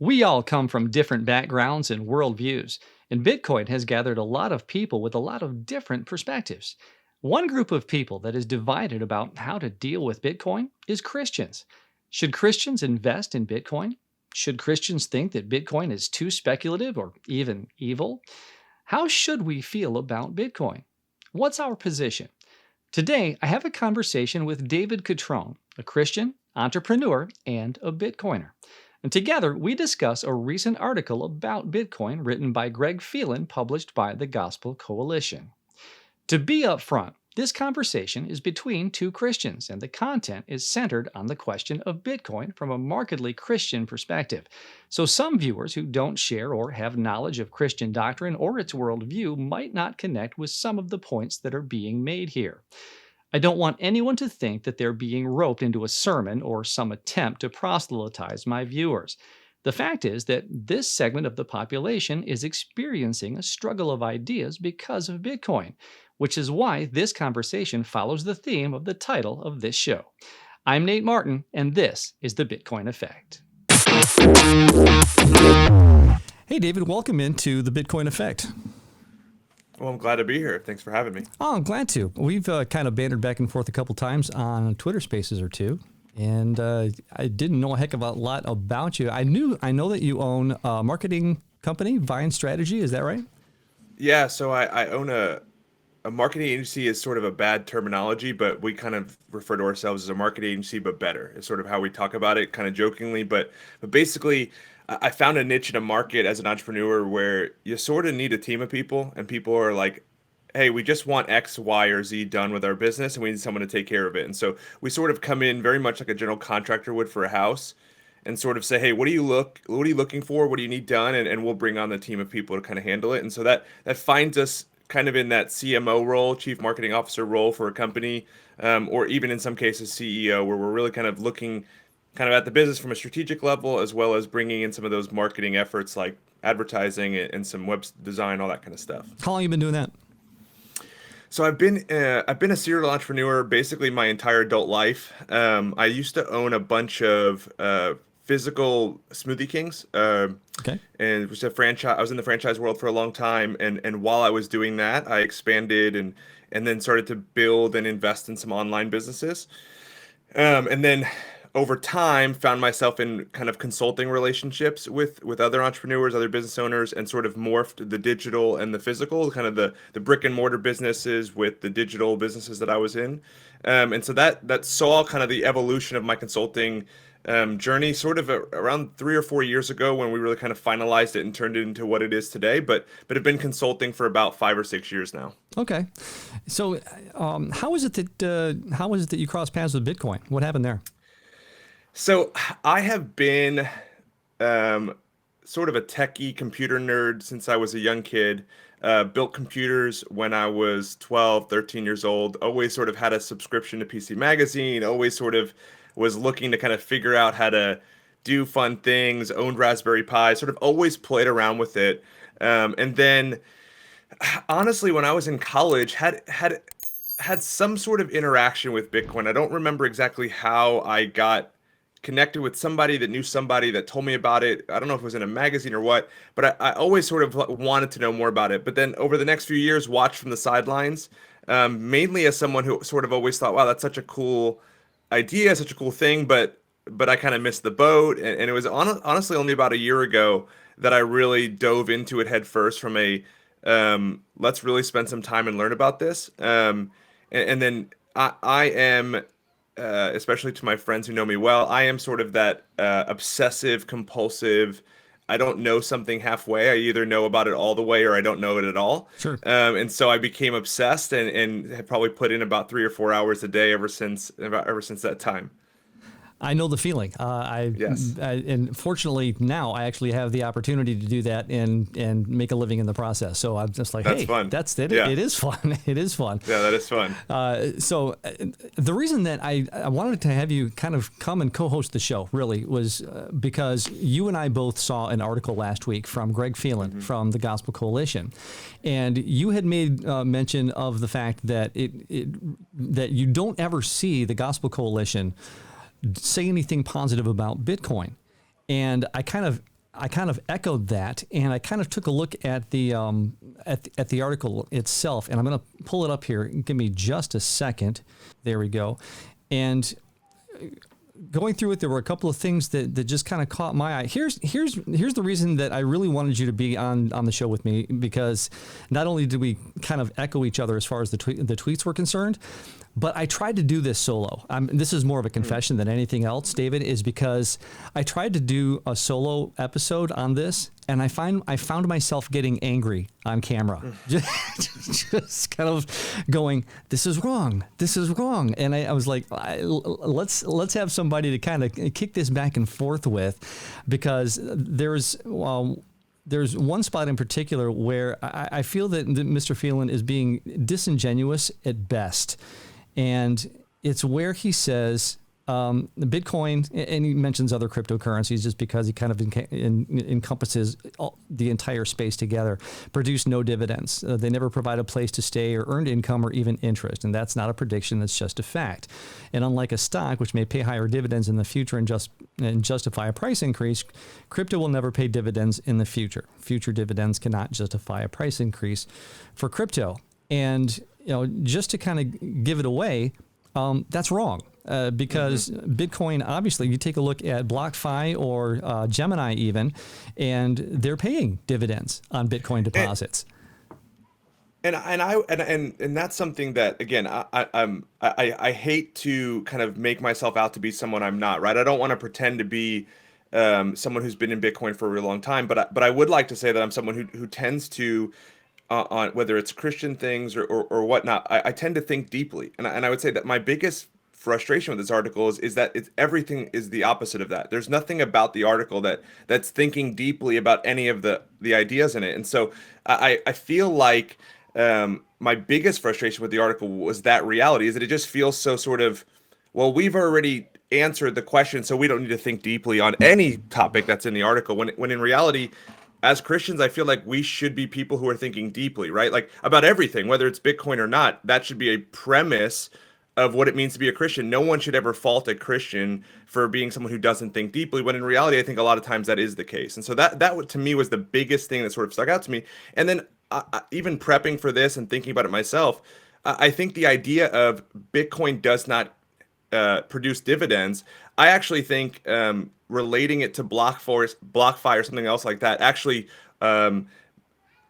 We all come from different backgrounds and worldviews, and Bitcoin has gathered a lot of people with a lot of different perspectives. One group of people that is divided about how to deal with Bitcoin is Christians. Should Christians invest in Bitcoin? Should Christians think that Bitcoin is too speculative or even evil? How should we feel about Bitcoin? What's our position? Today, I have a conversation with David Cotrone, a Christian, entrepreneur, and a Bitcoiner. And together, we discuss a recent article about Bitcoin written by Greg Phelan, published by the Gospel Coalition. To be upfront, this conversation is between two Christians, and the content is centered on the question of Bitcoin from a markedly Christian perspective. So some viewers who don't share or have knowledge of Christian doctrine or its worldview might not connect with some of the points that are being made here. I don't want anyone to think that they're being roped into a sermon or some attempt to proselytize my viewers. The fact is that this segment of the population is experiencing a struggle of ideas because of Bitcoin, which is why this conversation follows the theme of the title of this show. I'm Nate Martin, and this is the Bitcoin Effect. Hey, David, welcome into the Bitcoin Effect. Well, I'm glad to be here. Thanks for having me. Oh, I'm glad to. We've kind of bantered back and forth a couple times on Twitter Spaces or two, and I didn't know a heck of a lot about you. I know that you own a marketing company, Vine Strategy. Is that right? Yeah, so I own a marketing agency. Is sort of a bad terminology, but we kind of refer to ourselves as a marketing agency, but better. It's sort of how we talk about it, kind of jokingly. But basically, I found a niche in a market as an entrepreneur where you sort of need a team of people, and people are like, hey, we just want X, Y, or Z done with our business, and we need someone to take care of it. And so we sort of come in very much like a general contractor would for a house, and sort of say, hey, what are you looking for? What do you need done? And we'll bring on the team of people to kind of handle it. And so that finds us kind of in that CMO role, Chief Marketing Officer role for a company, or even in some cases CEO, where we're really kind of looking kind of at the business from a strategic level, as well as bringing in some of those marketing efforts like advertising and some web design, all that kind of stuff. How long have you been doing that? So I've been a serial entrepreneur basically my entire adult life. I used to own a bunch of physical Smoothie Kings, Okay. and it was a franchise. I was in the franchise world for a long time, and while I was doing that, I expanded and then started to build and invest in some online businesses, and then over time found myself in kind of consulting relationships with other entrepreneurs, other business owners, and sort of morphed the digital and the physical, kind of the brick and mortar businesses with the digital businesses that I was in. And so that saw kind of the evolution of my consulting journey sort of around 3 or 4 years ago, when we really kind of finalized it and turned it into what it is today. But have been consulting for about 5 or 6 years now. Okay. So how is it that you crossed paths with Bitcoin? What happened there? So I have been sort of a techie computer nerd since I was a young kid. Built computers when I was 12, 13 years old. Always sort of had a subscription to PC Magazine. Always sort of was looking to kind of figure out how to do fun things. Owned Raspberry Pi. Sort of always played around with it. And then, honestly, when I was in college, had some sort of interaction with Bitcoin. I don't remember exactly how I got connected with somebody that knew somebody that told me about it. I don't know if it was in a magazine or what, but I always sort of wanted to know more about it. But then over the next few years, watched from the sidelines, mainly as someone who sort of always thought, wow, that's such a cool idea, such a cool thing, but I kind of missed the boat. And it was honestly only about a year ago that I really dove into it head first from a let's really spend some time and learn about this. And then I am, especially to my friends who know me well, I am sort of that obsessive compulsive. I don't know something halfway. I either know about it all the way or I don't know it at all. Sure. And so I became obsessed and have probably put in about 3 or 4 hours a day ever since that time. I know the feeling. Yes. And fortunately now I actually have the opportunity to do that and make a living in the process. So I'm just like, That's hey, fun. That's it. Yeah. It is fun. It is fun. Yeah, that is fun. So the reason that I wanted to have you kind of come and co-host the show really was because you and I both saw an article last week from Greg Phelan from the Gospel Coalition. And you had made mention of the fact that that you don't ever see the Gospel Coalition say anything positive about Bitcoin. And I I kind of echoed that, and I kind of took a look at the at the article itself, and I'm going to pull it up here. Give me just a second. There we go. And going through it, there were a couple of things that just kind of caught my eye. Here's the reason that I really wanted you to be on the show with me, because not only did we kind of echo each other as far as the tweets were concerned, but I tried to do this solo. This is more of a confession than anything else, David, is because I tried to do a solo episode on this, and I found myself getting angry on camera, just kind of going, "This is wrong. This is wrong." And I was like, "Let's have somebody to kind of kick this back and forth with," because there's one spot in particular where I feel that Mr. Phelan is being disingenuous at best. And it's where he says the Bitcoin, and he mentions other cryptocurrencies just because he kind of encompasses the entire space together, produce no dividends. They never provide a place to stay or earned income or even interest. And that's not a prediction, that's just a fact. And unlike a stock, which may pay higher dividends in the future and justify a price increase, crypto will never pay dividends in the future. Future dividends cannot justify a price increase for crypto. And just to kind of give it away, that's wrong. Because Bitcoin, obviously, you take a look at BlockFi or Gemini even, and they're paying dividends on Bitcoin deposits. And that's something that, again, I hate to kind of make myself out to be someone I'm not, right? I don't want to pretend to be someone who's been in Bitcoin for a really long time, but I would like to say that I'm someone who tends to, on whether it's Christian things or whatnot, I tend to think deeply, and I would say that my biggest frustration with this article is that everything is the opposite of that. There's nothing about the article that's thinking deeply about any of the ideas in it, and so I feel like my biggest frustration with the article was that reality is that it just feels so sort of, well, we've already answered the question, so we don't need to think deeply on any topic that's in the article. When in reality, as Christians, I feel like we should be people who are thinking deeply, right? Like about everything, whether it's Bitcoin or not. That should be a premise of what it means to be a Christian. No one should ever fault a Christian for being someone who doesn't think deeply, when in reality, I think a lot of times that is the case. And so that to me was the biggest thing that sort of stuck out to me. And then even prepping for this and thinking about it myself, I think the idea of Bitcoin does not produce dividends, I actually think relating it to BlockFi or something else like that actually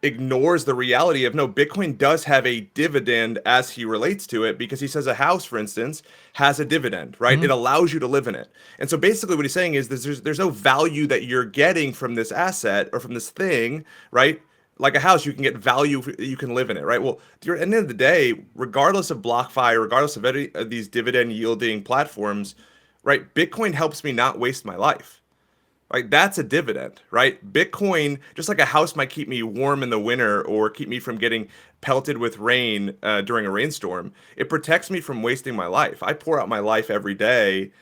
ignores the reality of, no, Bitcoin does have a dividend as he relates to it, because he says a house, for instance, has a dividend, right? Mm-hmm. It allows you to live in it. And so basically what he's saying is there's no value that you're getting from this asset or from this thing, right? Like a house, you can get value, you can live in it, right? Well, at the end of the day, regardless of BlockFi, regardless of any of these dividend yielding platforms, right? Bitcoin helps me not waste my life. Right, that's a dividend, right? Bitcoin, just like a house might keep me warm in the winter or keep me from getting pelted with rain during a rainstorm, it protects me from wasting my life. I pour out my life every day.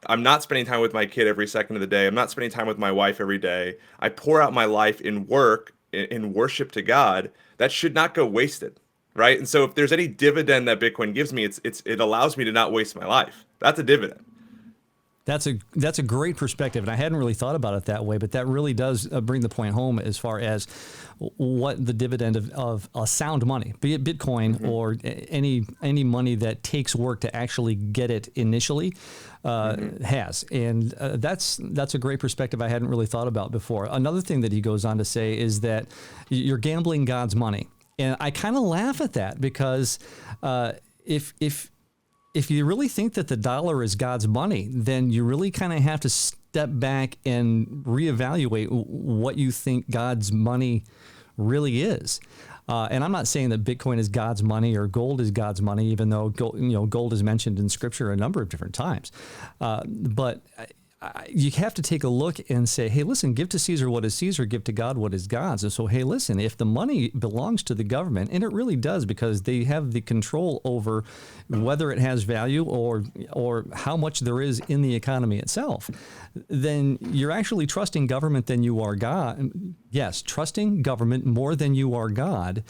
I'm not spending time with my kid every second of the day. I'm not spending time with my wife every day. I pour out my life in work, in worship to God. That should not go wasted, right? And so if there's any dividend that Bitcoin gives me, it allows me to not waste my life. That's a dividend. That's a great perspective, and I hadn't really thought about it that way, but that really does bring the point home as far as what the dividend of sound money, be it Bitcoin or any money that takes work to actually get it initially, has. And that's a great perspective I hadn't really thought about before. Another thing that he goes on to say is that you're gambling God's money. And I kind of laugh at that, because if you really think that the dollar is God's money, then you really kind of have to step back and reevaluate what you think God's money really is. And I'm not saying that Bitcoin is God's money or gold is God's money, even though gold is mentioned in Scripture a number of different times. But you have to take a look and say, hey, listen, give to Caesar what is Caesar, give to God what is God's. And so, hey, listen, if the money belongs to the government, and it really does, because they have the control over whether it has value or how much there is in the economy itself, then you're actually trusting government than you are God. Yes, trusting government more than you are God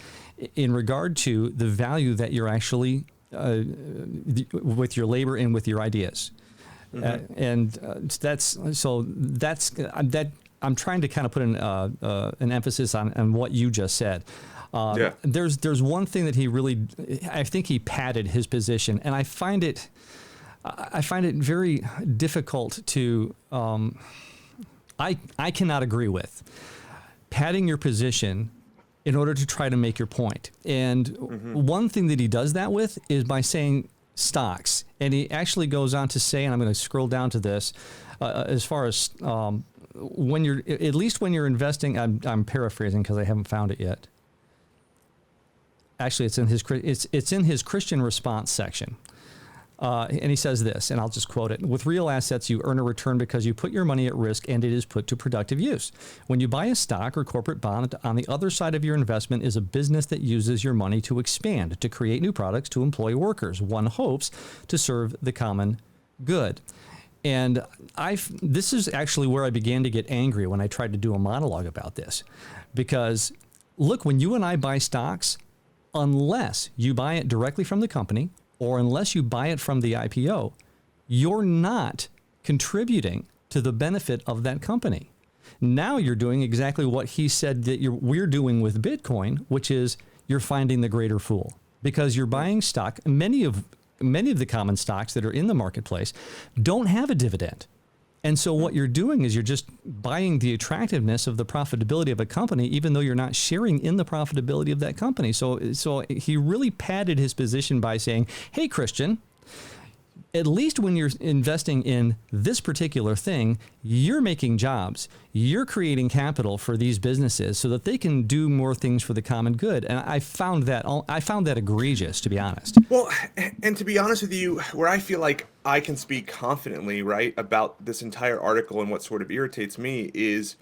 in regard to the value that you're actually with your labor and with your ideas. That I'm trying to kind of put an emphasis on what you just said. Yeah. There's one thing that he really, I think he padded his position, and I find it very difficult to, I cannot agree with padding your position in order to try to make your point. And one thing that he does that with is by saying stocks. And he actually goes on to say, and I'm going to scroll down to this, as far as when you're, at least when you're investing, I'm paraphrasing because I haven't found it yet. Actually, it's in his Christian response section. And he says this, and I'll just quote it. With real assets, you earn a return because you put your money at risk and it is put to productive use. When you buy a stock or corporate bond, on the other side of your investment is a business that uses your money to expand, to create new products, to employ workers. One hopes to serve the common good. And this is actually where I began to get angry when I tried to do a monologue about this. Because, look, when you and I buy stocks, unless you buy it directly from the company, or unless you buy it from the IPO, you're not contributing to the benefit of that company. Now you're doing exactly what he said that we're doing with Bitcoin, which is you're finding the greater fool, because you're buying stock. Many of the common stocks that are in the marketplace don't have a dividend. And so what you're doing is you're just buying the attractiveness of the profitability of a company, even though you're not sharing in the profitability of that company. So he really padded his position by saying, hey, Christian, at least when you're investing in this particular thing, you're making jobs. You're creating capital for these businesses so that they can do more things for the common good. And I found that egregious, to be honest. Well, and to be honest with you, where I feel like I can speak confidently, right, about this entire article and what sort of irritates me is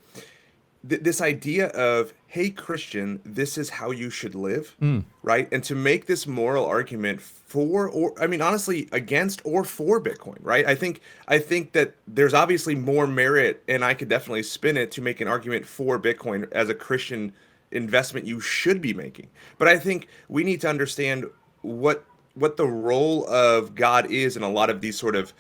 this idea of, hey, Christian, this is how you should live, right? And to make this moral argument for, or I mean, honestly, against or for Bitcoin, right? I think that there's obviously more merit, and I could definitely spin it to make an argument for Bitcoin as a Christian investment you should be making. But I think we need to understand what the role of God is in a lot of these sort of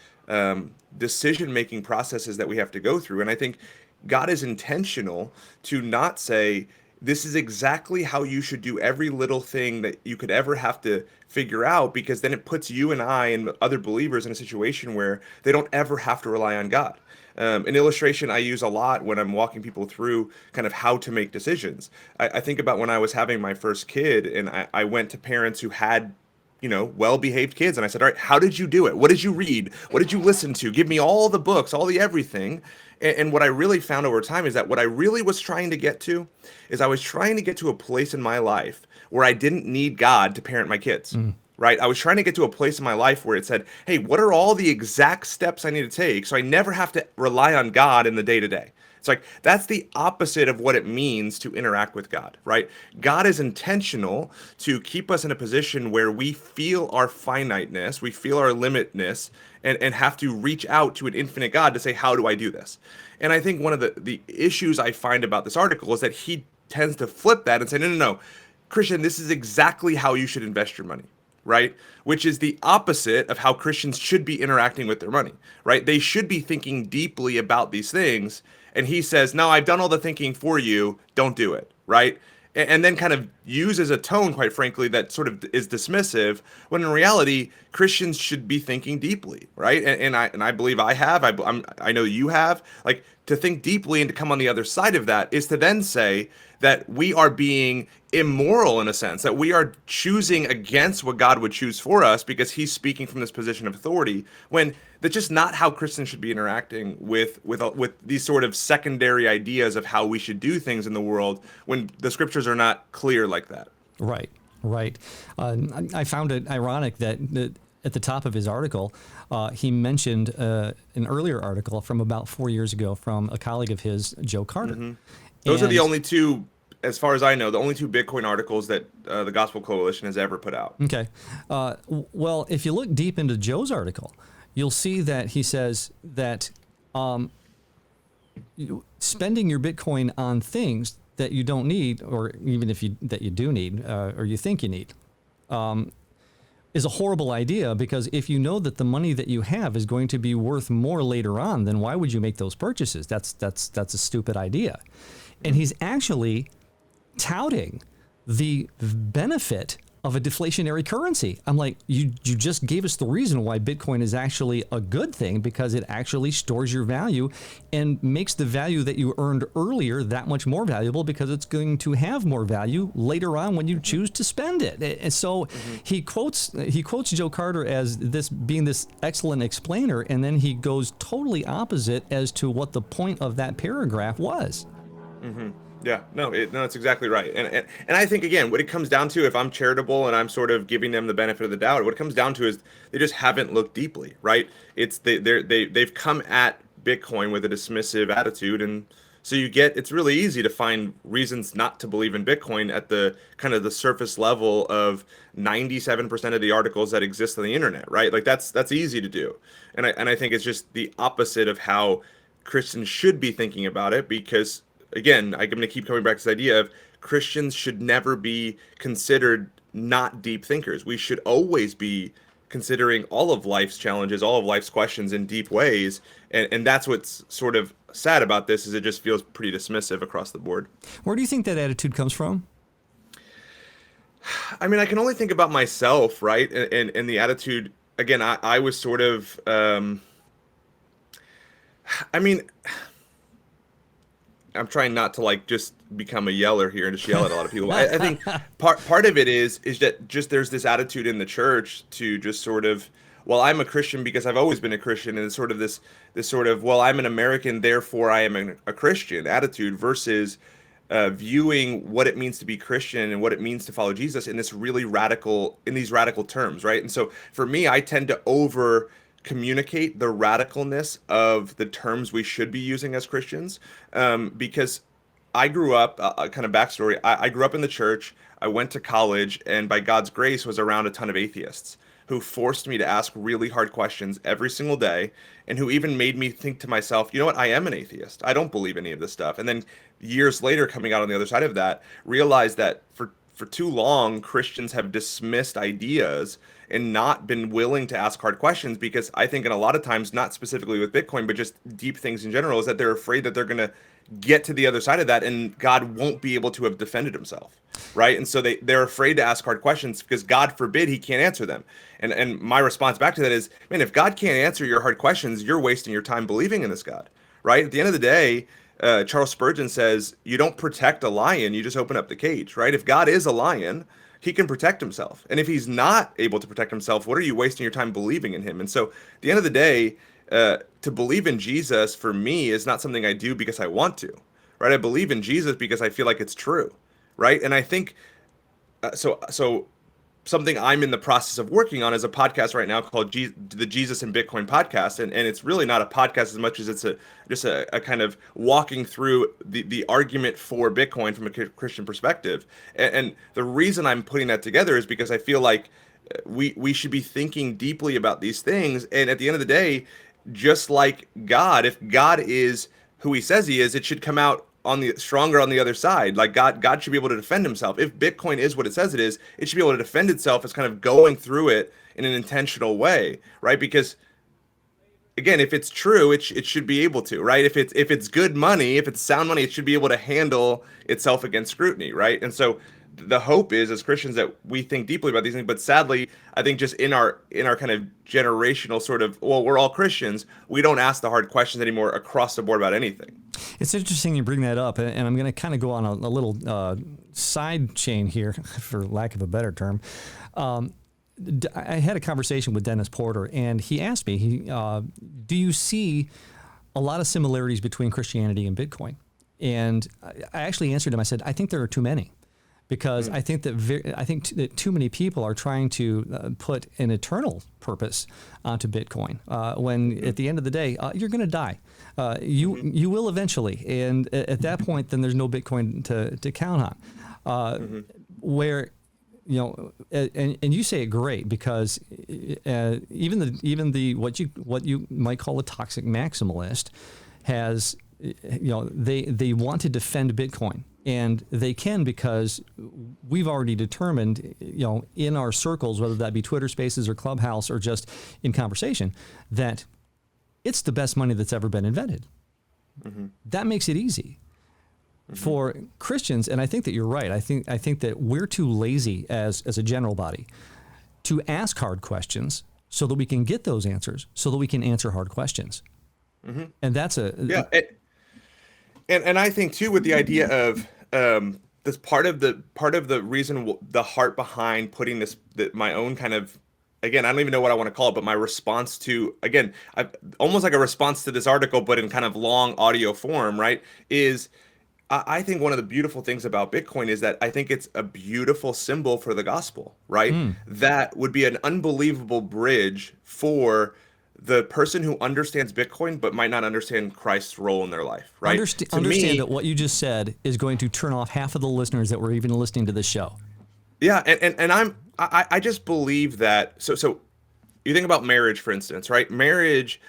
decision-making processes that we have to go through. And I think God is intentional to not say, this is exactly how you should do every little thing that you could ever have to figure out, because then it puts you and I and other believers in a situation where they don't ever have to rely on God. An illustration I use a lot when I'm walking people through kind of how to make decisions. I think about when I was having my first kid, and I went to parents who had well-behaved kids. And I said, all right, how did you do it? What did you read? What did you listen to? Give me all the books, all the everything. And what I really found over time is that what I really was trying to get to is I was trying to get to a place in my life where I didn't need God to parent my kids, right? I was trying to get to a place in my life where it said, hey, what are all the exact steps I need to take so I never have to rely on God in the day-to-day? It's like, that's the opposite of what it means to interact with God, right? God is intentional to keep us in a position where we feel our finiteness, we feel our limitness, and have to reach out to an infinite God to say, how do I do this? And I think one of the issues I find about this article is that he tends to flip that and say, no, Christian, this is exactly how you should invest your money, right? Which is the opposite of how Christians should be interacting with their money, right? They should be thinking deeply about these things. And he says, no, I've done all the thinking for you. Don't do it, right? And then kind of uses a tone, quite frankly, that sort of is dismissive, when in reality, Christians should be thinking deeply, right? And I believe I have, I know you have, like, to think deeply and to come on the other side of that is to then say that we are being immoral in a sense, that we are choosing against what God would choose for us because he's speaking from this position of authority, when that's just not how Christians should be interacting with these sort of secondary ideas of how we should do things in the world, when the scriptures are not clear like that. Right. I found it ironic that at the top of his article, he mentioned an earlier article from about 4 years ago from a colleague of his, Joe Carter. Those are the only two, as far as I know, the only two Bitcoin articles that the Gospel Coalition has ever put out. Okay. Well, if you look deep into Joe's article, you'll see that he says that spending your Bitcoin on things that you don't need, or even that you do need, or you think you need, is a horrible idea, because if you know that the money that you have is going to be worth more later on, then why would you make those purchases? That's a stupid idea. And he's actually touting the benefit of a deflationary currency. I'm like, you just gave us the reason why Bitcoin is actually a good thing, because it actually stores your value and makes the value that you earned earlier that much more valuable, because it's going to have more value later on when you choose to spend it. And so he quotes Joe Carter as this being this excellent explainer, and then he goes totally opposite as to what the point of that paragraph was. Yeah, no, it's exactly right. And I think, again, what it comes down to, if I'm charitable and I'm sort of giving them the benefit of the doubt, what it comes down to is they just haven't looked deeply, right? It's they've come at Bitcoin with a dismissive attitude, and so it's really easy to find reasons not to believe in Bitcoin at the kind of the surface level of 97% of the articles that exist on the internet, right? Like that's easy to do. And I think it's just the opposite of how Christians should be thinking about it, because again, I'm going to keep coming back to this idea of Christians should never be considered not deep thinkers. We should always be considering all of life's challenges, all of life's questions in deep ways. And that's what's sort of sad about this, is it just feels pretty dismissive across the board. Where do you think that attitude comes from? I mean, I can only think about myself, right? And the attitude, again, I was sort of, I mean, I'm trying not to like just become a yeller here and just yell at a lot of people. I think part of it is that just there's this attitude in the church to just sort of, well, I'm a Christian because I've always been a Christian, and it's sort of this sort of, well, I'm an American, therefore I am a Christian attitude, versus viewing what it means to be Christian and what it means to follow Jesus in these radical terms, right? And so for me, I tend to over communicate the radicalness of the terms we should be using as Christians, because I grew up, kind of backstory, I grew up in the church, I went to college, and by God's grace was around a ton of atheists who forced me to ask really hard questions every single day, and who even made me think to myself, you know what, I am an atheist. I don't believe any of this stuff. And then years later, coming out on the other side of that, realized that for too long, Christians have dismissed ideas and not been willing to ask hard questions, because I think in a lot of times, not specifically with Bitcoin, but just deep things in general, is that they're afraid that they're going to get to the other side of that and God won't be able to have defended himself, right? And so they're afraid to ask hard questions because God forbid he can't answer them. And my response back to that is, man, if God can't answer your hard questions, you're wasting your time believing in this God, right? At the end of the day, Charles Spurgeon says, you don't protect a lion, you just open up the cage, right? If God is a lion, he can protect himself. And if he's not able to protect himself, what are you wasting your time believing in him? And so at the end of the day, to believe in Jesus for me is not something I do because I want to, right? I believe in Jesus because I feel like it's true, right? And I think, so something I'm in the process of working on is a podcast right now called the Jesus and Bitcoin podcast. And it's really not a podcast as much as it's just a kind of walking through the argument for Bitcoin from a Christian perspective. And the reason I'm putting that together is because I feel like we should be thinking deeply about these things. And at the end of the day, just like God, if God is who he says he is, it should come out stronger on the other side. Like God should be able to defend himself. If Bitcoin is what it says it is, it should be able to defend itself as kind of going through it in an intentional way, right? Because again, if it's true, it should be able to, right? If it's good money, if it's sound money, it should be able to handle itself against scrutiny, right? And so the hope is, as Christians, that we think deeply about these things. But sadly, I think just in our kind of generational sort of, well, we're all Christians, we don't ask the hard questions anymore across the board about anything. It's interesting you bring that up, and I'm going to kind of go on a little side chain here, for lack of a better term. I had a conversation with Dennis Porter, and he asked me, do you see a lot of similarities between Christianity and Bitcoin? And I actually answered him. I said, I think there are too many. Because I think that too many people are trying to put an eternal purpose onto Bitcoin. When at the end of the day, you're going to die. You will eventually, and at that point, then there's no Bitcoin to count on. Where, you know, and you say it great, because even the what you might call a toxic maximalist has, you know, they want to defend Bitcoin. And they can, because we've already determined, in our circles, whether that be Twitter Spaces or Clubhouse or just in conversation, that it's the best money that's ever been invented. Mm-hmm. That makes it easy for Christians, and I think that you're right. I think that we're too lazy as a general body to ask hard questions so that we can get those answers, so that we can answer hard questions. Mm-hmm. And that's Yeah, and I think too, with the idea of this part of the reason, the heart behind putting my own kind of, again, I don't even know what I want to call it, but my response to, again, almost like a response to this article, but in kind of long audio form, right? Is I think one of the beautiful things about Bitcoin is that I think it's a beautiful symbol for the gospel, right? That would be an unbelievable bridge for the person who understands Bitcoin but might not understand Christ's role in their life, right? To understand that me, what you just said is going to turn off half of the listeners that were even listening to this show. yeah, and I just believe that, so you think about marriage, for instance, right? Marriage,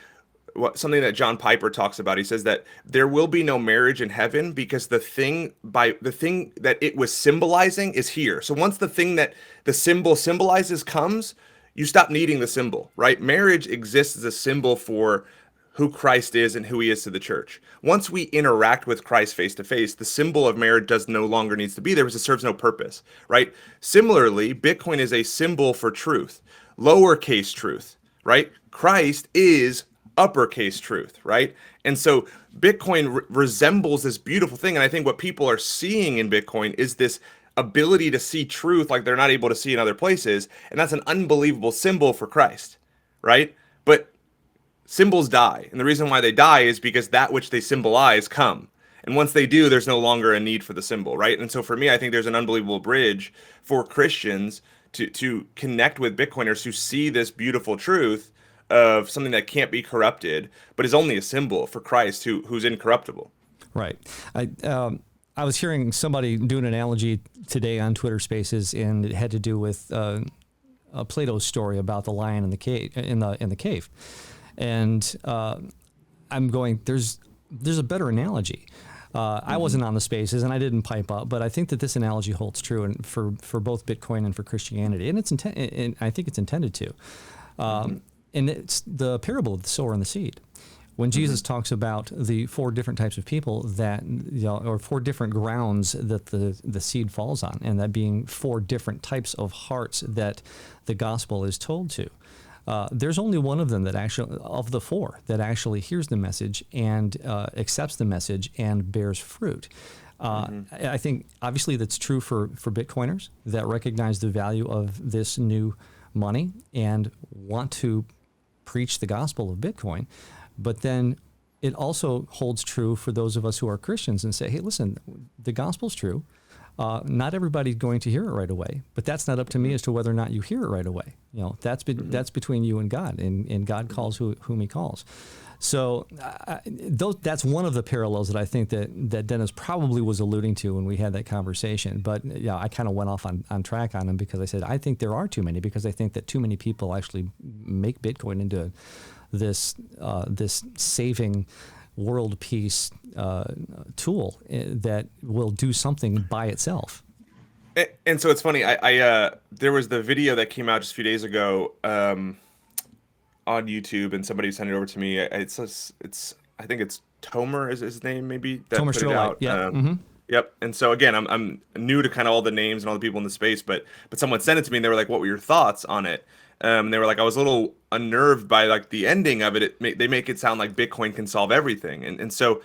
something that John Piper talks about. He says that there will be no marriage in heaven because the thing that it was symbolizing is here. So once the thing that the symbol symbolizes comes, you stop needing the symbol, right? Marriage exists as a symbol for who Christ is and who he is to the church. Once we interact with Christ face to face, the symbol of marriage does no longer needs to be there because it serves no purpose, right? Similarly, Bitcoin is a symbol for truth, lowercase truth, right? Christ is uppercase truth, right? And so Bitcoin resembles this beautiful thing. And I think what people are seeing in Bitcoin is this ability to see truth like they're not able to see in other places. And that's an unbelievable symbol for Christ, right? But symbols die. And the reason why they die is because that which they symbolize come. And once they do, there's no longer a need for the symbol, right? And so for me, I think there's an unbelievable bridge for Christians to connect with Bitcoiners who see this beautiful truth of something that can't be corrupted, but is only a symbol for Christ who's incorruptible. Right. I was hearing somebody do an analogy today on Twitter Spaces, and it had to do with Plato's story about the lion in the cave. In the cave, and I'm going. There's a better analogy. I wasn't on the Spaces, and I didn't pipe up, but I think that this analogy holds true, and for both Bitcoin and for Christianity, and and I think it's intended to. And it's the parable of the sower and the seed. When Jesus talks about the four different types of people that, or four different grounds that the seed falls on, and that being four different types of hearts that the gospel is told to, there's only one of them that actually, of the four, that actually hears the message and accepts the message and bears fruit. I think obviously that's true for Bitcoiners that recognize the value of this new money and want to preach the gospel of Bitcoin. But then it also holds true for those of us who are Christians and say, hey, listen, the gospel's true. Not everybody's going to hear it right away, but that's not up to me as to whether or not you hear it right away. That's between you and God, and God calls whom he calls. So that's one of the parallels that I think that Dennis probably was alluding to when we had that conversation. But yeah, I kind of went off on track on him because I said, I think there are too many, because I think that too many people actually make Bitcoin into this saving world peace tool that will do something by itself. And so it's funny. I there was the video that came out just a few days ago on YouTube, and somebody sent it over to me. It's I think it's Tomer is his name, maybe, that Tomer put it out. Yeah. Yep. And so again, I'm new to kind of all the names and all the people in the space, but someone sent it to me and they were like, "What were your thoughts on it?" And they were like, "I was a little unnerved by like the ending of it. They make it sound like Bitcoin can solve everything." And so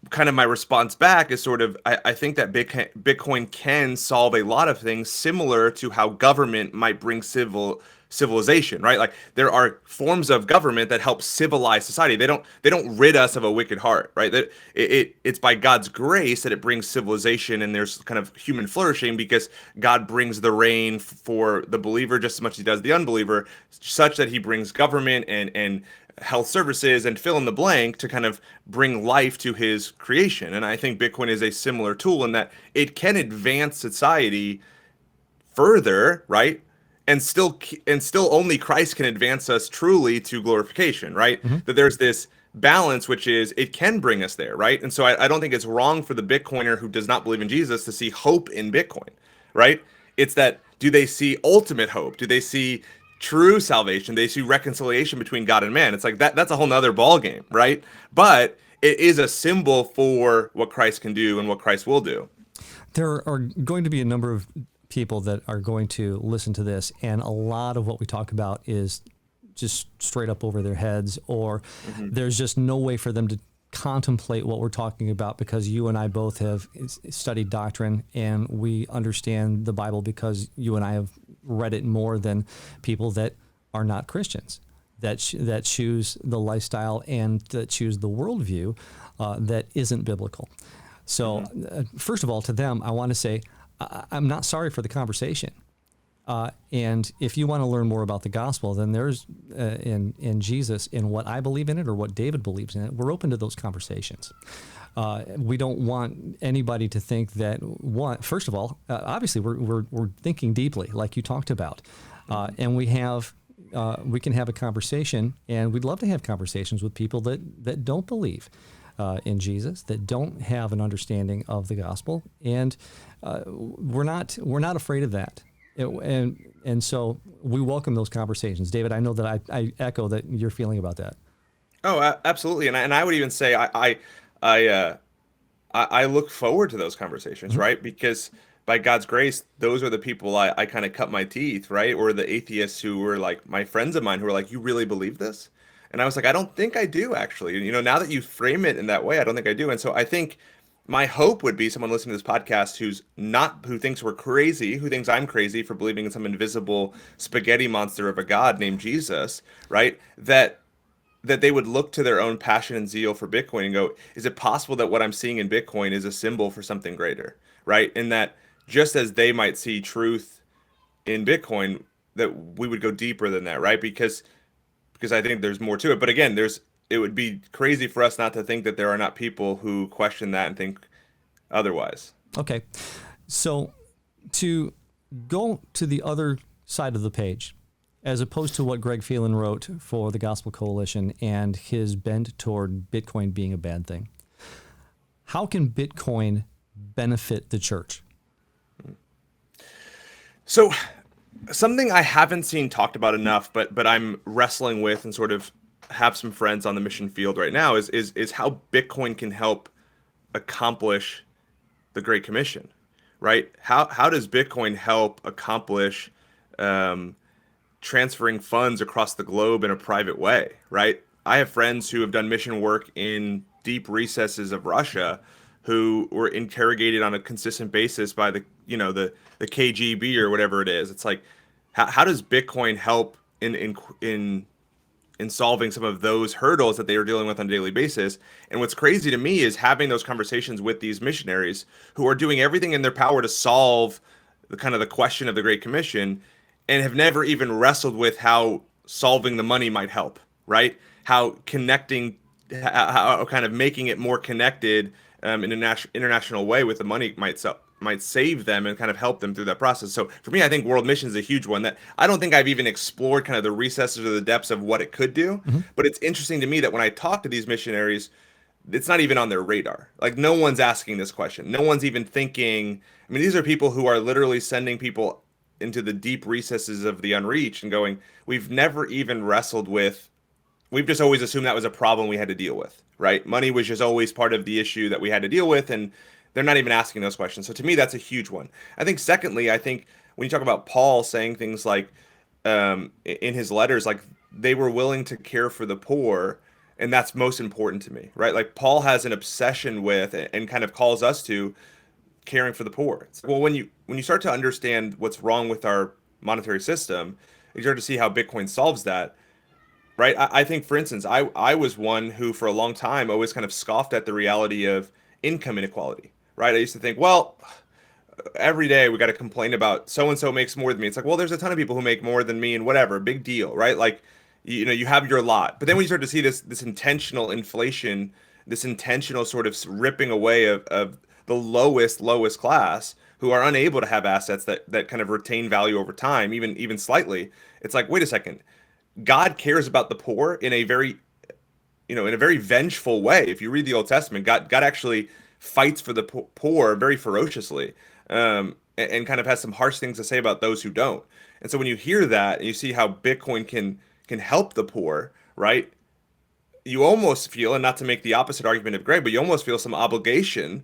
kind of my response back is sort of, I think that Bitcoin can solve a lot of things similar to how government might bring civilization, right? Like there are forms of government that help civilize society. They don't rid us of a wicked heart, right? That it's by God's grace that it brings civilization and there's kind of human flourishing, because God brings the rain for the believer just as much as he does the unbeliever, such that he brings government and health services and fill in the blank to kind of bring life to his creation. And I think Bitcoin is a similar tool in that it can advance society further, right? And still only Christ can advance us truly to glorification, right? That there's this balance, which is it can bring us there, right? And so I don't think it's wrong for the Bitcoiner who does not believe in Jesus to see hope in Bitcoin, right? It's that, do they see ultimate hope? Do they see true salvation? They see reconciliation between God and man. It's like that's a whole nother ball game, right? But it is a symbol for what Christ can do and what Christ will do. There are going to be a number of people that are going to listen to this, and a lot of what we talk about is just straight up over their heads, or Hmm. there's just no way for them to contemplate what we're talking about, because you and I both have studied doctrine and we understand the Bible because you and I have read it more than people that are not Christians, that choose the lifestyle and that choose the worldview that isn't biblical. So, Hmm. first of all, to them, I want to say, I'm not sorry for the conversation. And if you want to learn more about the gospel, then there's in Jesus, in what I believe in it or what David believes in it, we're open to those conversations. We don't want anybody to think that first of all, obviously we're thinking deeply, like you talked about, and we can have a conversation, and we'd love to have conversations with people that don't believe in Jesus, that don't have an understanding of the gospel, and we're not afraid of that. And so we welcome those conversations. David, I know that I echo that you're feeling about that. Oh, absolutely. And I would even say I I look forward to those conversations, Mhm. right? Because by God's grace, those are the people I kind of cut my teeth, right? Or the atheists who were like my friends of mine who were like, "You really believe this?" And I was like, "I don't think I do, actually." You know, now that you frame it in that way, I don't think I do. And so I think my hope would be someone listening to this podcast who thinks we're crazy, who thinks I'm crazy for believing in some invisible spaghetti monster of a God named Jesus, right? That they would look to their own passion and zeal for Bitcoin and go, is it possible that what I'm seeing in Bitcoin is a symbol for something greater, right? And that just as they might see truth in Bitcoin, that we would go deeper than that, right? Because I think there's more to it. But again, it would be crazy for us not to think that there are not people who question that and think otherwise. Okay. So to go to the other side of the page, as opposed to what Greg Phelan wrote for the Gospel Coalition and his bent toward Bitcoin being a bad thing, how can Bitcoin benefit the church? So something I haven't seen talked about enough, but I'm wrestling with and sort of have some friends on the mission field right now is how Bitcoin can help accomplish the Great Commission, right? How does Bitcoin help accomplish um, transferring funds across the globe in a private way, right? I have friends who have done mission work in deep recesses of Russia who were interrogated on a consistent basis by the KGB or whatever it is. It's like how does Bitcoin help in solving some of those hurdles that they are dealing with on a daily basis. And what's crazy to me is having those conversations with these missionaries who are doing everything in their power to solve the question of the Great Commission and have never even wrestled with how solving the money might help, right? How connecting, how kind of making it more connected in a international way with the money might save them and kind of help them through that process. So for me, I think world mission is a huge one that I don't think I've even explored kind of the recesses or the depths of what it could do. Mhm. But it's interesting to me that when I talk to these missionaries, it's not even on their radar. Like no one's asking this question. No one's even thinking. I mean, these are people who are literally sending people into the deep recesses of the unreached and going, we've never even wrestled with, we've just always assumed that was a problem we had to deal with, right? Money was just always part of the issue that we had to deal with, and they're not even asking those questions. So to me, that's a huge one. I think secondly, I think when you talk about Paul saying things like in his letters, like they were willing to care for the poor, and that's most important to me, right? Like Paul has an obsession with and kind of calls us to caring for the poor. It's like, well, when you start to understand what's wrong with our monetary system, you start to see how Bitcoin solves that, right? I think, for instance, I was one who, for a long time, always kind of scoffed at the reality of income inequality, right? I used to think, well, every day we got to complain about so and so makes more than me. It's like, well, there's a ton of people who make more than me, and whatever, big deal, right? Like, you know, you have your lot. But then when you start to see this intentional inflation, this intentional sort of ripping away of the lowest class who are unable to have assets that kind of retain value over time, even slightly. It's like, wait a second, God cares about the poor in a very, in a very vengeful way. If you read the Old Testament, God actually fights for the poor very ferociously. and kind of has some harsh things to say about those who don't. And so when you hear that and you see how Bitcoin can help the poor, right? You almost feel, and not to make the opposite argument of Greg, but you almost feel some obligation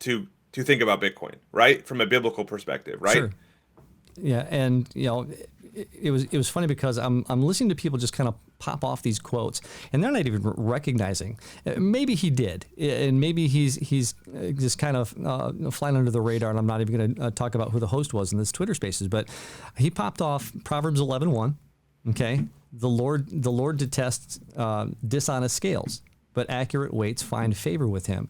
to think about Bitcoin, right? From a biblical perspective, right? Sure. Yeah, and it was funny because I'm listening to people just kind of pop off these quotes, and they're not even recognizing. Maybe he did, and maybe he's just kind of flying under the radar. And I'm not even going to talk about who the host was in this Twitter Spaces, but he popped off Proverbs 11:1. Okay, the Lord detests dishonest scales, but accurate weights find favor with him.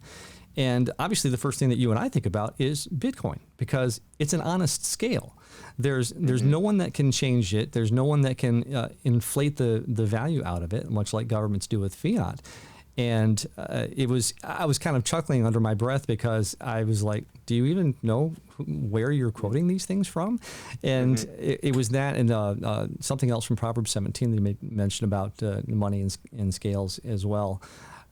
And obviously, the first thing that you and I think about is Bitcoin, because it's an honest scale. There's no one that can change it. There's no one that can inflate the value out of it, much like governments do with fiat. And I was kind of chuckling under my breath because I was like, do you even know where you're quoting these things from? And it was that, and something else from Proverbs 17 that you mentioned about money and scales as well.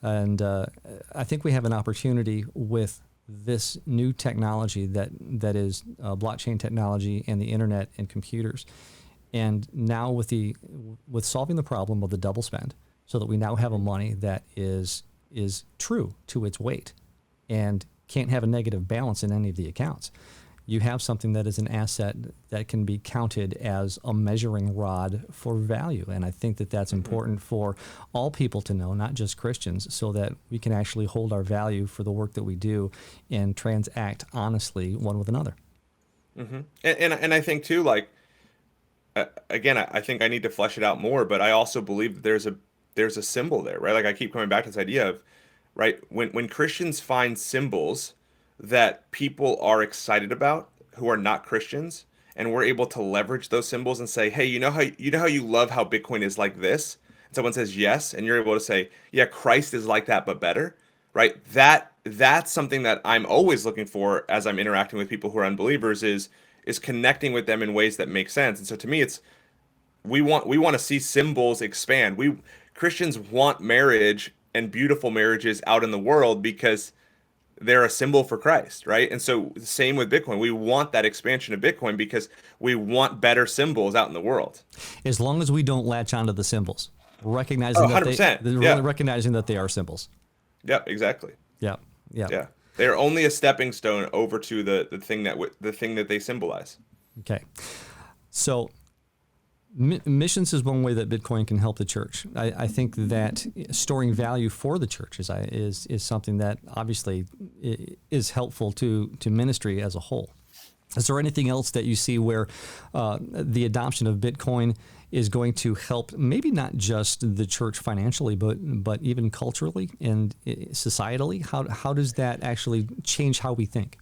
And I think we have an opportunity with this new technology that is blockchain technology and the internet and computers. And now with solving the problem of the double spend, so that we now have a money that is true to its weight and can't have a negative balance in any of the accounts. You have something that is an asset that can be counted as a measuring rod for value. And I think that that's important for all people to know, not just Christians, so that we can actually hold our value for the work that we do and transact honestly one with another. And I think too, like, again, I think I need to flesh it out more, but I also believe that there's a symbol there, right? Like, I keep coming back to this idea of, right, when Christians find symbols that people are excited about who are not Christians, and we're able to leverage those symbols and say, hey, you know how you love how Bitcoin is like this? And someone says yes, and you're able to say, yeah, Christ is like that but better, right? That's something that I'm always looking for as I'm interacting with people who are unbelievers, is connecting with them in ways that make sense. And so to me, it's we want to see symbols expand. We Christians want marriage and beautiful marriages out in the world because they're a symbol for Christ, right? And so same with Bitcoin. We want that expansion of Bitcoin because we want better symbols out in the world. As long as we don't latch onto the symbols, recognizing Oh, that 100%. really Yeah. recognizing that they are symbols. Yep, exactly. Yeah. Yeah. They're only a stepping stone over to the thing that they symbolize. Okay. So missions is one way that Bitcoin can help the church. I think that storing value for the church is something that obviously is helpful to ministry as a whole. Is there anything else that you see where the adoption of Bitcoin is going to help, maybe not just the church financially, but even culturally and societally? How does that actually change how we think?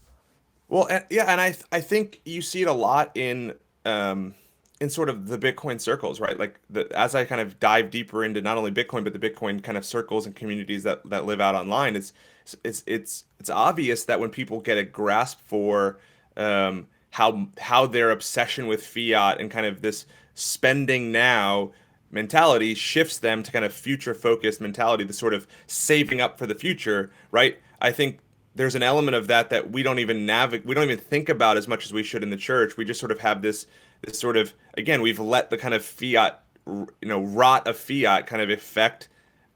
Well, and I think you see it a lot in sort of the Bitcoin circles, right? Like as I kind of dive deeper into not only Bitcoin but the Bitcoin kind of circles and communities that live out online, it's obvious that when people get a grasp for how their obsession with fiat and kind of this spending now mentality shifts them to kind of future focused mentality, the sort of saving up for the future, right? I think there's an element of that we don't even think about as much as we should in the church. We just sort of have this sort of, again, we've let the kind of fiat, rot of fiat kind of affect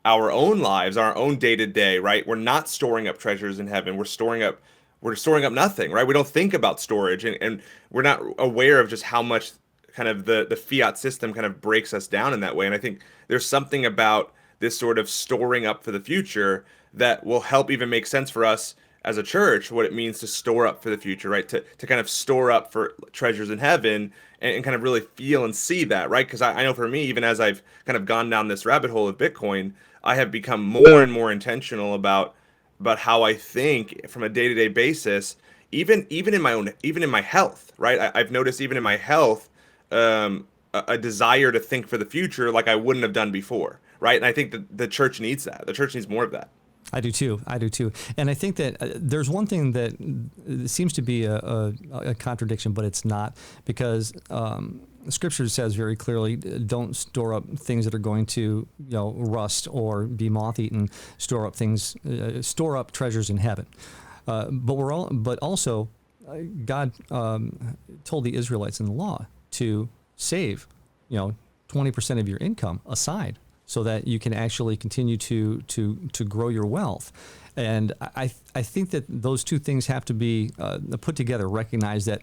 our own lives, our own day to day, right? We're not storing up treasures in heaven. We're storing up nothing, right? We don't think about storage, and we're not aware of just how much kind of the fiat system kind of breaks us down in that way. And I think there's something about this sort of storing up for the future that will help even make sense for us as a church, what it means to store up for the future, right? To kind of store up for treasures in heaven and kind of really feel and see that, right? Because I know for me, even as I've kind of gone down this rabbit hole of Bitcoin, I have become more and more intentional about how I think from a day-to-day basis, even in my health, right? I've noticed even in my health, a desire to think for the future like I wouldn't have done before, right? And I think that the church needs that. The church needs more of that. I do too. And I think that there's one thing that seems to be a contradiction, but it's not, because Scripture says very clearly, don't store up things that are going to rust or be moth-eaten. Store up treasures in heaven. But also God told the Israelites in the law to save, 20% of your income aside so that you can actually continue to grow your wealth. And I think that those two things have to be put together. Recognize that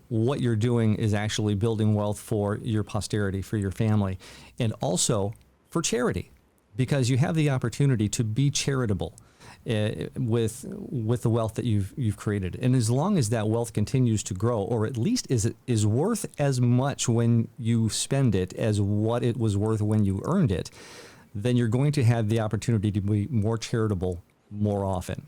what you're doing is actually building wealth for your posterity, for your family, and also for charity, because you have the opportunity to be charitable with the wealth that you've created. And as long as that wealth continues to grow, or at least is worth as much when you spend it as what it was worth when you earned it, then you're going to have the opportunity to be more charitable more often.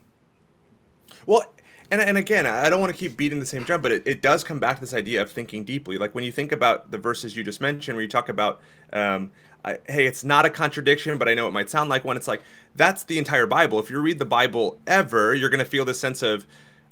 Well, and again, I don't want to keep beating the same drum, but it does come back to this idea of thinking deeply. Like when you think about the verses you just mentioned, where you talk about, hey, it's not a contradiction, but I know it might sound like one. It's like, that's the entire Bible. If you read the Bible ever, you're going to feel this sense of,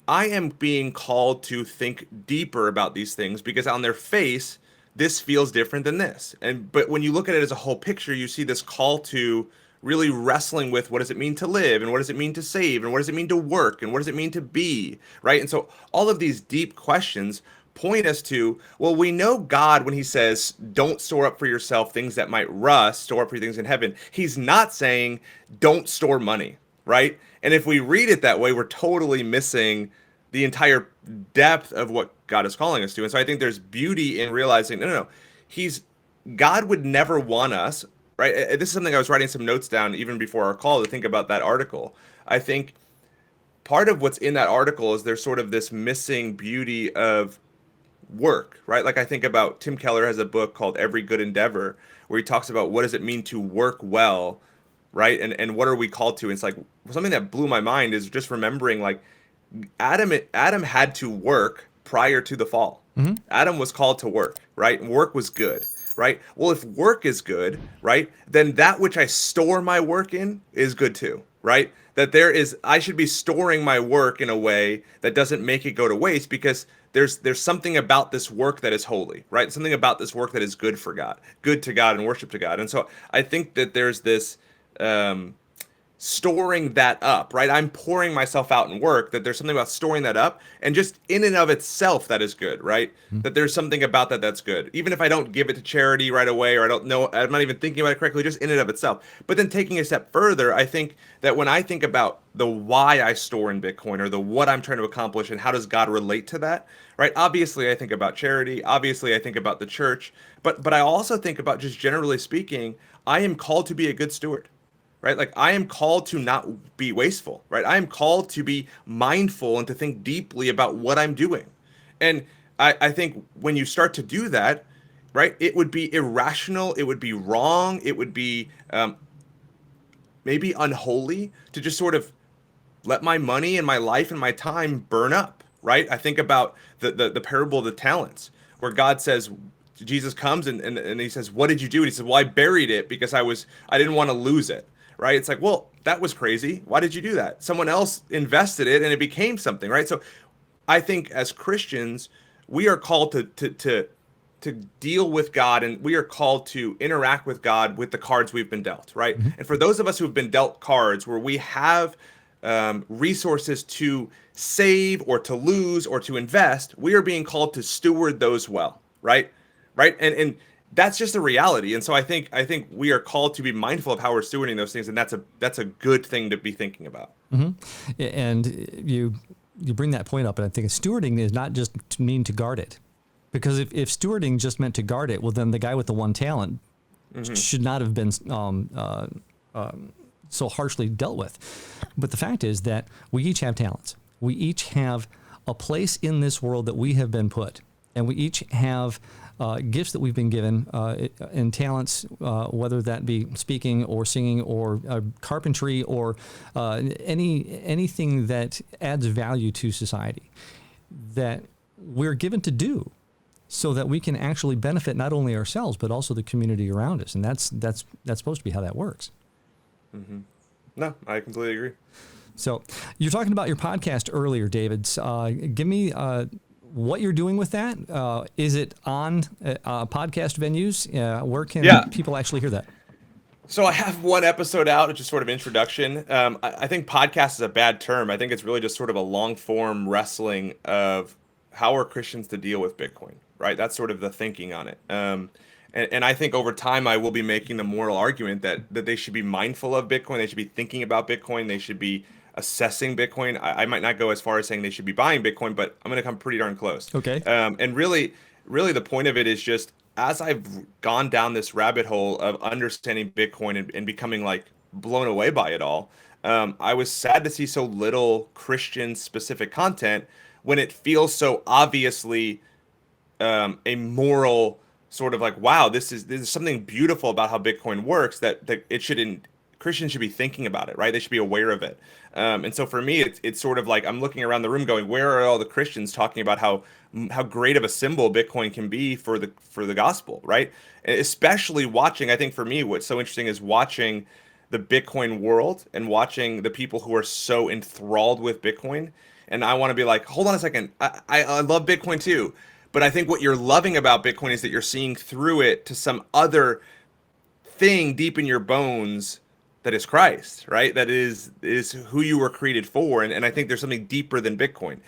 I am being called to think deeper about these things because on their face, this feels different than this. But when you look at it as a whole picture, you see this call to really wrestling with what does it mean to live and what does it mean to save and what does it mean to work and what does it mean to be, right? And so all of these deep questions point us to, well, we know God when he says, don't store up for yourself things that might rust, store up for things in heaven. He's not saying, don't store money, right? And if we read it that way, we're totally missing the entire depth of what God is calling us to. And so I think there's beauty in realizing, no, God would never want us, right? This is something I was writing some notes down even before our call to think about that article. I think part of what's in that article is there's sort of this missing beauty of work, right? Like I think about Tim Keller has a book called Every Good Endeavor where he talks about what does it mean to work well, right? And what are we called to? And it's like something that blew my mind is just remembering like Adam had to work prior to the fall. Mm-hmm. Adam was called to work, right? And work was good, right? Well, if work is good, right, then that which I store my work in is good too, right? That I should be storing my work in a way that doesn't make it go to waste because there's something about this work that is holy, right? Something about this work that is good for God, good to God and worship to God. And so I think that there's this storing that up, right? I'm pouring myself out in work, that there's something about storing that up and just in and of itself that is good, right? Mm-hmm. That there's something about that that's good. Even if I don't give it to charity right away or I don't know, I'm not even thinking about it correctly, just in and of itself. But then taking a step further, I think that when I think about the why I store in Bitcoin or the what I'm trying to accomplish and how does God relate to that, right? Obviously, I think about charity. Obviously, I think about the church. But I also think about just generally speaking, I am called to be a good steward. Right? Like I am called to not be wasteful, right? I am called to be mindful and to think deeply about what I'm doing. And I think when you start to do that, right, it would be irrational, it would be wrong, it would be maybe unholy to just sort of let my money and my life and my time burn up, right? I think about the parable of the talents where God says, Jesus comes and he says, what did you do? And he says, well, I buried it because I didn't want to lose it. Right? It's like, well, that was crazy. Why did you do that? Someone else invested it and it became something, right? So I think as Christians, we are called to deal with God and we are called to interact with God with the cards we've been dealt, right? Mm-hmm. And for those of us who have been dealt cards where we have resources to save or to lose or to invest, we are being called to steward those well, right? Right? And that's just a reality. And so I think we are called to be mindful of how we're stewarding those things. And that's a good thing to be thinking about. Mm-hmm. And you bring that point up. And I think stewarding is not just to mean to guard it. Because if stewarding just meant to guard it, well, then the guy with the one talent mm-hmm. should not have been so harshly dealt with. But the fact is that we each have talents. We each have a place in this world that we have been put. And we each have gifts that we've been given and talents, whether that be speaking or singing or carpentry or anything that adds value to society that we're given to do so that we can actually benefit not only ourselves, but also the community around us. And that's supposed to be how that works. Mm-hmm. No, I completely agree. So you're talking about your podcast earlier, David. Give me what you're doing with that. Is it on podcast venues? Where can people actually hear that? So I have one episode out, which is sort of introduction. I think podcast is a bad term. I think it's really just sort of a long form wrestling of how are Christians to deal with Bitcoin, right? That's sort of the thinking on it. And I think over time I will be making the moral argument that they should be mindful of Bitcoin, they should be thinking about Bitcoin, they should be assessing Bitcoin. I might not go as far as saying they should be buying Bitcoin, but I'm going to come pretty darn close. Okay. And really, the point of it is just as I've gone down this rabbit hole of understanding Bitcoin and becoming like blown away by it all, I was sad to see so little Christian specific content when it feels so obviously a moral sort of like, wow, this is something beautiful about how Bitcoin works that it shouldn't Christians should be thinking about it, right? They should be aware of it. And so for me, it's sort of like I'm looking around the room going, where are all the Christians talking about how great of a symbol Bitcoin can be for the gospel, right? Especially watching, I think for me, what's so interesting is watching the Bitcoin world and watching the people who are so enthralled with Bitcoin. And I want to be like, hold on a second, I love Bitcoin too. But I think what you're loving about Bitcoin is that you're seeing through it to some other thing deep in your bones that is Christ, right? That is who you were created for, and I think there's something deeper than Bitcoin.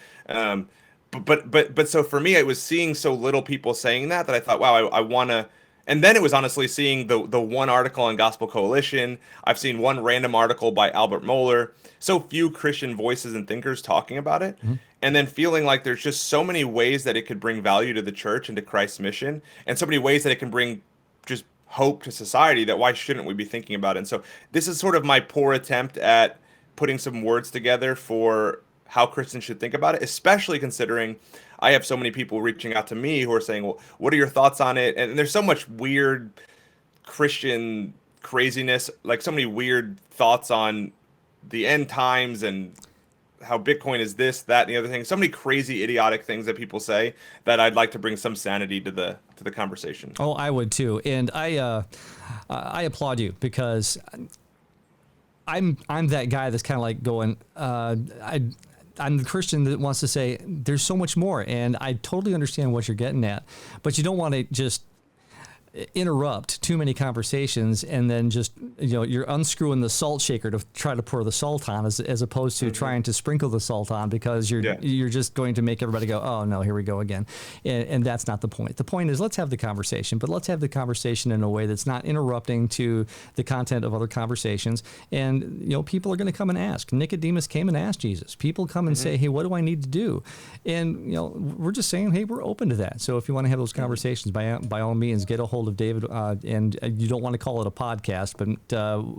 But so for me, it was seeing so little people saying that I thought, wow, I want to. And then it was honestly seeing the one article on Gospel Coalition. I've seen one random article by Albert Mohler. So few Christian voices and thinkers talking about it, and then feeling like there's just so many ways that it could bring value to the church and to Christ's mission, and so many ways that it can bring just hope to society, that why shouldn't we be thinking about it? And so this is sort of my poor attempt at putting some words together for how Christians should think about it, especially considering I have so many people reaching out to me who are saying, well, what are your thoughts on it? And there's so much weird Christian craziness, like so many weird thoughts on the end times and how Bitcoin is this, that, and the other thing. So many crazy, idiotic things that people say that I'd like to bring some sanity to the conversation. Oh, I would too, and I applaud you because I'm that guy that's kind of like going. I'm the Christian that wants to say there's so much more, and I totally understand what you're getting at, but you don't want to just interrupt too many conversations and then just, you're unscrewing the salt shaker to try to pour the salt on as opposed to trying to sprinkle the salt on, because you're just going to make everybody go, oh no, here we go again. And that's not the point. The point is, let's have the conversation, but let's have the conversation in a way that's not interrupting to the content of other conversations. And people are going to come and ask. Nicodemus came and asked Jesus. People come and say, hey, what do I need to do? And we're just saying, hey, we're open to that. So if you want to have those conversations, by all means, get a hold of David, and you don't want to call it a podcast, but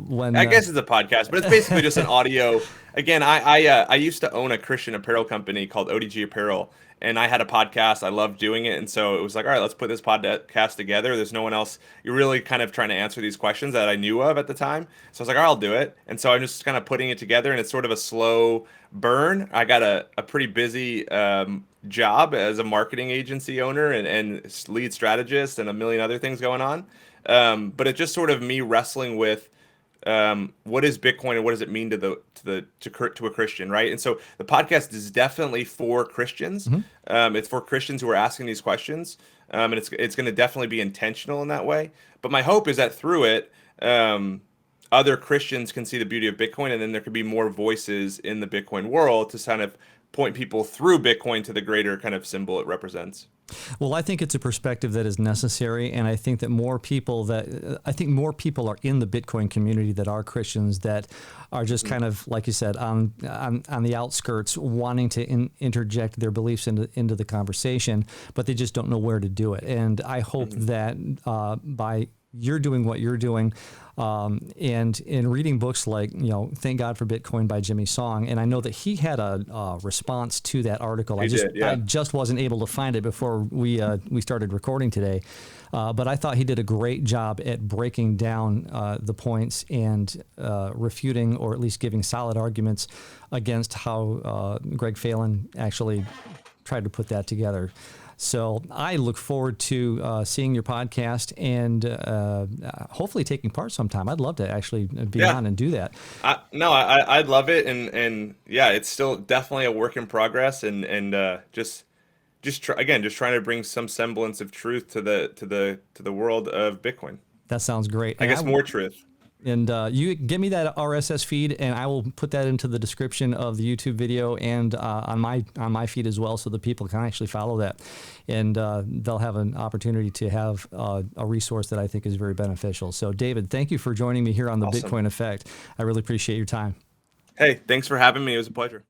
when I guess it's a podcast, but it's basically just an audio. Again, I used to own a Christian apparel company called ODG Apparel, and I had a podcast. I loved doing it, and so it was like, all right, let's put this podcast together. There's no one else. You're really kind of trying to answer these questions that I knew of at the time. So I was like, all right, I'll do it. And so I'm just kind of putting it together, and it's sort of a slow burn. I got a pretty busy job as a marketing agency owner and lead strategist and a million other things going on. But it's just sort of me wrestling with what is Bitcoin and what does it mean to a Christian, right? And so the podcast is definitely for Christians. It's for Christians who are asking these questions, and it's going to definitely be intentional in that way. But my hope is that through it, other Christians can see the beauty of Bitcoin, and then there could be more voices in the Bitcoin world to kind of point people through Bitcoin to the greater kind of symbol it represents. Well, I think it's a perspective that is necessary, and I think that more people are in the Bitcoin community that are Christians that are just kind of, like you said, on the outskirts, wanting to interject their beliefs into the conversation, but they just don't know where to do it. And I hope that by you're doing what you're doing, and in reading books like, Thank God for Bitcoin by Jimmy Song, and I know that he had a response to that article. I just wasn't able to find it before we started recording today, but I thought he did a great job at breaking down the points and refuting, or at least giving solid arguments against how Greg Phelan actually tried to put that together. So I look forward to seeing your podcast and hopefully taking part sometime. I'd love to actually be on and do that. I'd love it, and yeah, it's still definitely a work in progress, and just trying to bring some semblance of truth to the world of Bitcoin. That sounds great. I guess more truth. And you give me that RSS feed, and I will put that into the description of the YouTube video and on my feed as well, so that people can actually follow that, and they'll have an opportunity to have a resource that I think is very beneficial. So, David, thank you for joining me here on the Awesome. Bitcoin Effect. I really appreciate your time. Hey, thanks for having me. It was a pleasure.